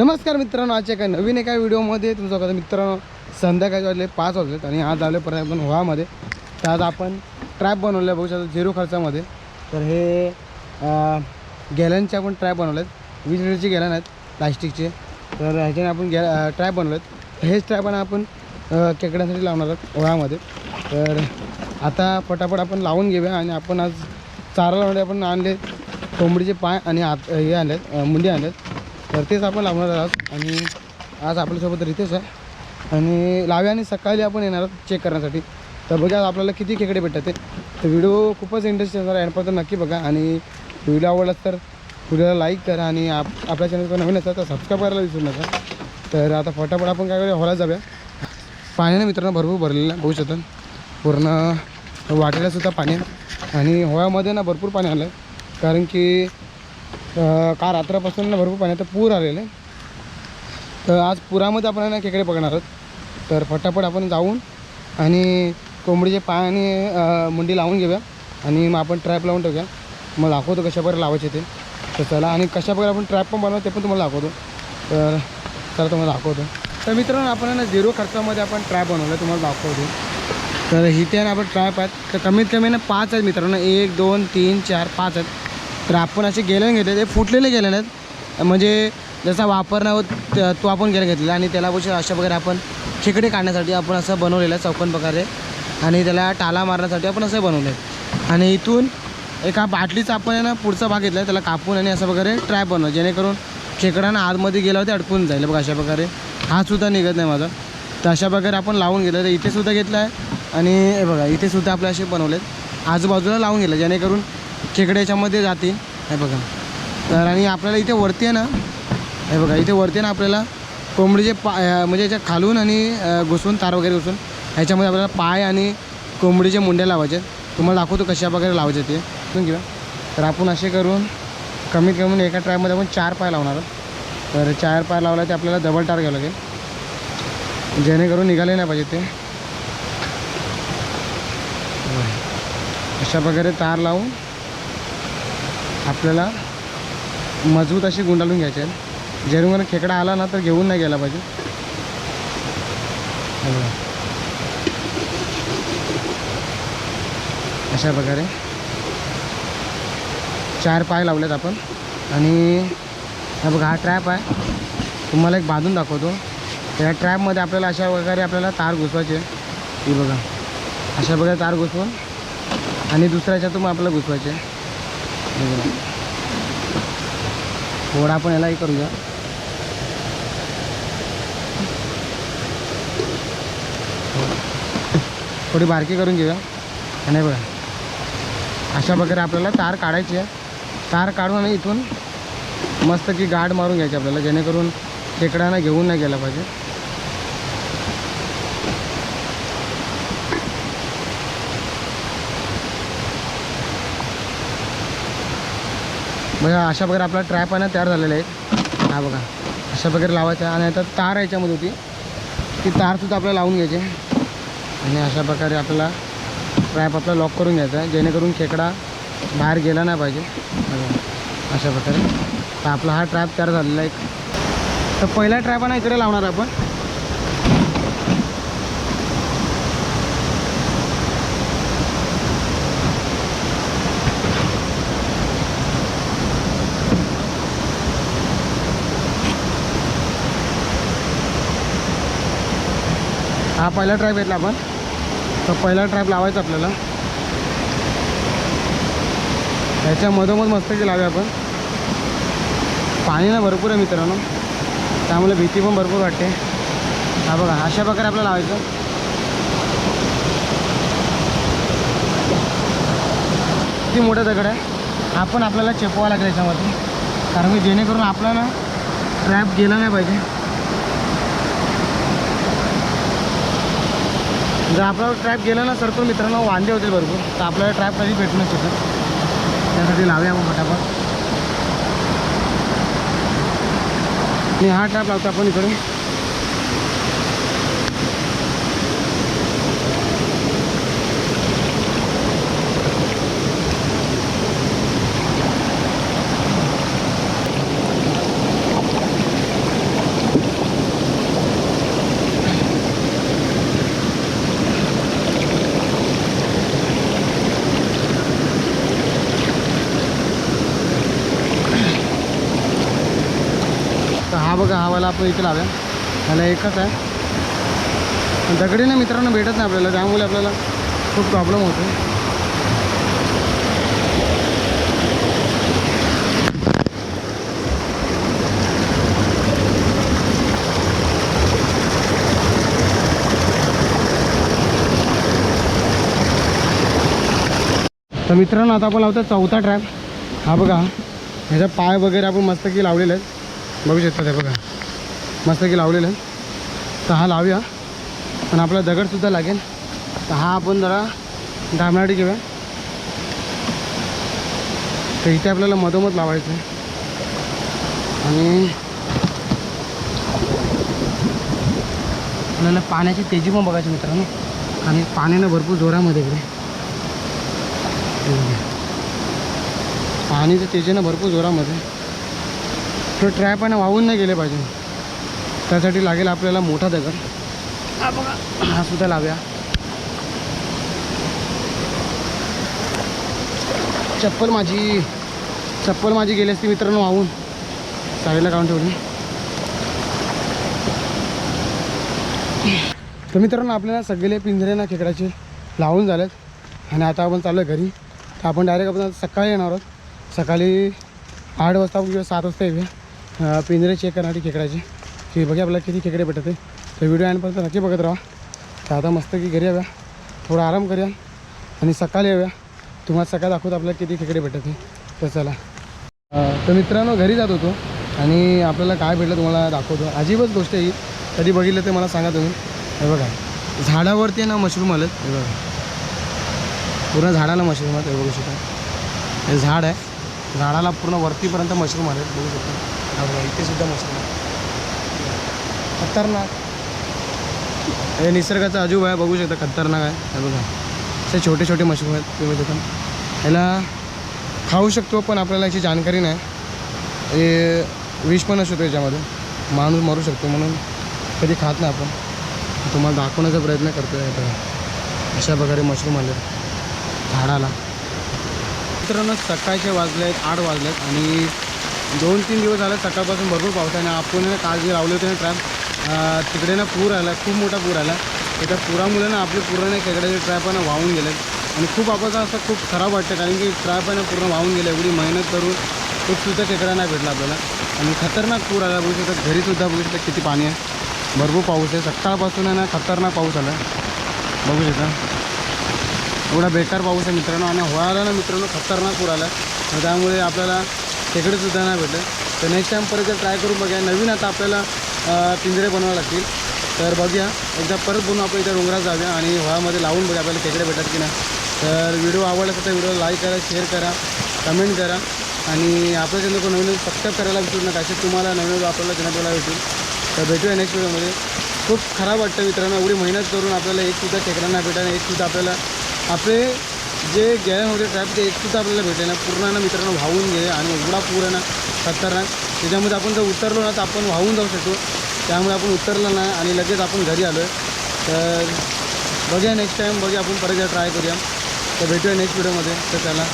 नमस्कार मित्रांनो, आजच्या एका नवीन एका व्हिडिओमध्ये तुमचं स्वागत आहे. मित्रांनो, संध्याकाळचे वाजले 5 वाजलेत आणि आज आले परत आपण व्हामध्ये. तर आज आपण ट्रॅप बनवलं बघू शकतो 0 खर्चामध्ये. तर हे गॅलनचे आपण ट्रॅप बनवलेत, 20 लिटरचे गॅलन आहेत प्लास्टिकचे. तर ह्याच्याने आपण ट्रॅप बनवलेत. हेच ट्रॅप आपण खेकड्यांसाठी लावणार आहोत व्हामध्ये. तर आता पटापट आपण लावून घेऊया. आणि आपण आज चारा लावण्यासाठी आपण आणले कोंबडीचे पाय आणि हे आणलेत, मुंडी आणलेत. तर तेच आपण लावणार आहोत. आणि आज आपल्यासोबत रितेश आहे आणि लाव्या. आणि सकाळी आपण येणार आहोत चेक करण्यासाठी. तर बघा आपल्याला किती खेकडे भेटतात ते. तर व्हिडिओ खूपच इंटरेस्टिंग असणार, एंडपर्यंत नक्की बघा. आणि व्हिडिओ आवडला तर व्हिडिओला लाईक करा आणि आपल्या चॅनलवर नवीन असेल तर सबस्क्राईब करायला विसरू नका. तर आता फटाफट आपण काय करूया, हॉलात जाऊया. पाण्याने मित्रांनो भरपूर भरलेलं आहे, बघू शकता पूर्ण वाटेलासुद्धा पाणी आहे. आणि होळ्यामध्ये ना भरपूर पाणी आलं आहे, कारण की का रात्रापासून ना भरपूर पाण्यात पूर आलेलं आहे. तर आज पुरामध्ये आपण ना खेकडे पकडणार आहोत. तर फटाफट आपण जाऊन आणि कोंबडीचे पाय आणि मुंडी लावून घेऊया. आणि मग आपण ट्रॅप लावून टाकूया. मग दाखवतो कशाप्रकारे लावायचे ते. तर चला, आणि कशाप्रकारे आपण ट्रॅप पण बनवतो ते पण तुम्हाला दाखवतो. तर चला तुम्हाला दाखवतो. तर मित्रांनो, आपण ना 0 खर्चामध्ये आपण ट्रॅप बनवलं, तुम्हाला दाखवतो. तर इथे आपण ट्रॅप आहेत. तर कमीत कमी ना 5 आहेत मित्रांनो, 1 2 3 4 5 आहेत. तर आपण असे गेलन घेतले, ते फुटलेले गेलन आहेत. म्हणजे जसा वापर नाही होत तो आपण गेला घेतलेला. आणि त्याला बघू अशा प्रकारे आपण खेकडे काढण्यासाठी आपण असं बनवलेलं आहे चौकोन प्रकारे. आणि त्याला टाला मारण्यासाठी आपण असं बनवलं आहे. आणि इथून एका बाटलीचा आपण ना पुढचा भाग घेतला आहे, त्याला कापून आणि अशा प्रकारे ट्रॅप बनवलं, जेणेकरून खेकडांना आतमध्ये गेल्यावरती अडकून जाईल. बघा अशा प्रकारे हातसुद्धा निघत नाही माझा. तर अशा प्रकारे आपण लावून घेतलं. तर इथेसुद्धा घेतलं आहे आणि हे बघा इथेसुद्धा आपले असे बनवलेत, आजूबाजूला लावून गेलं, जेणेकरून खेकडे याच्यामध्ये जातील. हे बघा. तर आणि आपल्याला इथे वरती आहे ना, हे बघा इथे वरती ना आपल्याला कोंबडीचे पाय म्हणजे याच्या खालून आणि घुसून तार वगैरे घुसून ह्याच्यामध्ये आपल्याला पाय आणि कोंबडीचे मुंड्या लावायचे. तुम्हाला दाखवतो कशा प्रकारे लावायचे ते समजून घेऊया. तर आपण असे करून कमीत कमी एका ट्रॅपमध्ये आपण 4 पाय लावणार आहोत. तर 4 पाय लावला ते आपल्याला डबल टार घ्यावं लागेल, जेणेकरून निघाले नाही पाहिजे ते. अशा प्रकारे तार लावून आपल्याला मजबूत अशी गुंडाळून घ्यायची आहे, जेणेकरून खेकडा आला ना तर घेऊन नाही गेला पाहिजे. अशा प्रकारे 4 पाय लावलेत आपण. आणि हा बघा हा ट्रॅप आहे, तुम्हाला एक बांधून दाखवतो. या ट्रॅपमध्ये आपल्याला अशा प्रकारे आपल्याला तार घुसवायचे. ही बघा अशा प्रकारे तार घुसवून आणि दुसऱ्या ह्याच्यातून आपल्याला घुसवायचे. थोडा आपण यालाही करूया. थोडी बारकी करून घेऊया. आणि बघा अशा प्रकारे आपल्याला तार काढायची आहे. तार काढून आणि इथून मस्त की गाठ मारून घ्यायची आपल्याला, जेणेकरून खेकड्यांना घेऊन नाही गेला पाहिजे. बघा अशा प्रकारे आपला ट्रॅप आहे ना तयार झालेला आहे. हा बघा अशा प्रकारे लावायचा. आणि आता तार याच्यामध्ये होती, ती तारसुद्धा आपल्याला लावून घ्यायची. आणि अशा प्रकारे आपल्याला ट्रॅप आपला लॉक करून घ्यायचा आहे, जेणेकरून खेकडा बाहेर गेला नाही पाहिजे. अशा प्रकारे तर आपला हा ट्रॅप तयार झालेला आहे. तर पहिला ट्रॅप आहे ना इकडे लावणार आपण. हा पहिला ट्रॅप घेतला आपण. तर पहिला ट्रॅप लावायचा आपल्याला. ह्याच्या मधोमध मस्तपैकी लावूया आपण. पाणी ना भरपूर आहे मित्रांनो, त्यामुळे भीती पण भरपूर वाटते. हा बघा अशा प्रकारे आपल्याला लावायचं. किती मोठं दगड आहे, आपण आपल्याला चेपवावं लागेल याच्यामध्ये, कारण की जेणेकरून आपला ना ट्रॅप गेला नाही पाहिजे. जर आपला ट्रॅप गेला ना सरकून मित्रांनो वांदे होतील भरपूर. तर आपल्याला ट्रॅप कधी भेटू नाही शकत, त्यासाठी लावूया आपण फटाफट. आणि हा ट्रॅप लावतो आपण इकडून. तर हा बघा हा वाला आपण इथे लावूया. त्याला एकच आहे, पण दगडी ना मित्रांनो भेटत नाही आपल्याला, त्यामुळे आपल्याला खूप प्रॉब्लेम होतो. तर मित्रांनो आता आपण लावतो चौथा ट्रॅप. हा बघा ह्याचा पाय वगैरे आपण मस्तकी लावलेले आहेत, बघू शकता ते बघा मस्तकी लावलेलं आहे. तर हा लावूया, पण आपला दगडसुद्धा लागेल. तर हा आपण जरा डायमंड घेऊया. तर इथे आपल्याला मधोमध लावायचं आहे आणि आपल्याला पाण्याची तेजी पण बघायची मित्रांनो, आणि पाण्यानं भरपूर जोरामध्ये इकडे पाणीचं तेजीनं भरपूर जोरामध्ये. तो ट्रॅप आहे ना वाहून नाही गेले पाहिजे, त्यासाठी लागेल आपल्याला मोठा दगड. हा बघा हा सुद्धा लावूया. चप्पल माझी गेली असती मित्रांनो वाहून, साईडला काढून ठेवली. तर मित्रांनो आपल्याला सगळे पिंजरे ना खेकड्याचे लावून झालेत, आणि आता आपण चालू आहे घरी. तर आपण डायरेक्ट आपण सकाळी येणार आहोत. सकाळी 8 वाजता किंवा 7 वाजता येऊया पिंजरे चेक करण्यासाठी खेकड्याचे, की बघा आपल्याला किती खेकडे भेटत आहे. तर व्हिडिओ आणपर्यंत नक्की बघत राहा. तर आता मस्त की घरी याव्या, थोडा आराम करूया आणि सकाळी येऊया. तुम्हाला सकाळी दाखवतो आपल्याला किती खेकडे भेटत आहे. तर चला. तर मित्रांनो घरी जात होतो आणि आपल्याला काय भेटलं तुम्हाला दाखवतो. अजीबच गोष्ट आहे ही, कधी बघितलं ते मला सांगा तुम्ही. हे बघा झाडावरती ना मशरूम आलेत. हे बघा पूर्ण झाडाला मशरूम आहेत. हे बघू शकता, हे झाड आहे, झाडाला पूर्ण वरतीपर्यंत मशरूम आले बघू शकता. बघा इथे सुद्धा मशरूम आहे, खतरनाक. हे निसर्गाचा अजूब आहे, बघू शकता खतरनाक आहे. हे बघा असे छोटे छोटे मशरूम आहेत. ते बघू शकता, ह्याला खाऊ शकतो पण आपल्याला याची जाणकारी नाही. हे विष पण असतो याच्यामध्ये, माणूस मरू शकतो, म्हणून कधी खात नाही आपण. तुम्हाला दाखवण्याचा प्रयत्न करतो आहे. बघा अशा प्रकारे मशरूम आले झाडाला. मित्रांनो सकाळचे वाजले आहेत 8 वाजले आहेत आणि 2-3 दिवस झाले सकाळपासून भरपूर पाऊस आहे. आणि आपण काल जे लावले होते ना ट्रॅप, तिकडे ना पूर आला, खूप मोठा पूर आला. तर त्या पुरामुळे ना आपले पूर्ण खेकड्याचे ट्रॅप आहे ना वाहून गेले. आणि खूप आपल्याला असं खूप खराब वाटतं, कारण की ट्रॅप आहे ना पूर्ण वाहून गेले. एवढी मेहनत करून खूपसुद्धा खेकडा नाही भेटला आपल्याला, आणि खतरनाक पूर आला. बघू शकता घरीसुद्धा बघू शकता किती पाणी आहे, भरपूर पाऊस आहे. सकाळपासून आहे ना खतरनाक पाऊस आला बघू शकता, एवढा बेकार पाऊस आहे मित्रांनो. आणि व्हायला ना मित्रांनो खतरनाक पूर आला, त्यामुळे आपल्याला खेकडेसुद्धा नाही भेटले. तर नेक्स्ट टाईम परत ट्राय करून बघूया. नवीन आता आपल्याला पिंजरे बनवावे लागतील. तर बघूया एकदा परत बनवून आपण इथे डोंगरात जाऊया आणि व्हाळामध्ये लावून बघूया आपल्याला खेकडे भेटतात की नाही. तर व्हिडिओ आवडला तर व्हिडिओ लाईक करा, शेअर करा, कमेंट करा, आणि आपल्या चॅनल को नवीन सबस्क्राईब करायला विसरू नका. असे तुम्हाला नवीन आपल्याला चॅनलला भेटेल. तर भेटूया नेक्स्ट व्हिडिओमध्ये. खूप खराब वाटतं मित्रांनो, एवढी मेहनत करून आपल्याला एकसुद्धा खेकडा नाही भेटा, एकसुद्धा आपल्याला आपले जे गॅलन होते ट्रॅप ते एकसुद्धा आपल्याला भेटले ना, पूर्ण ना मित्रांनो वाहून गेले. आणि एवढा पूर आहे ना खतरनाक, त्याच्यामध्ये आपण जर उतरलो ना तर आपण वाहून जाऊ शकतो. त्यामुळे आपण उतरलं नाही आणि लगेच आपण घरी आलो आहे. तर बघूया नेक्स्ट टाईम, बघूया आपण परत ट्राय करूया. तर भेटूया नेक्स्ट व्हिडिओमध्ये. तर चला.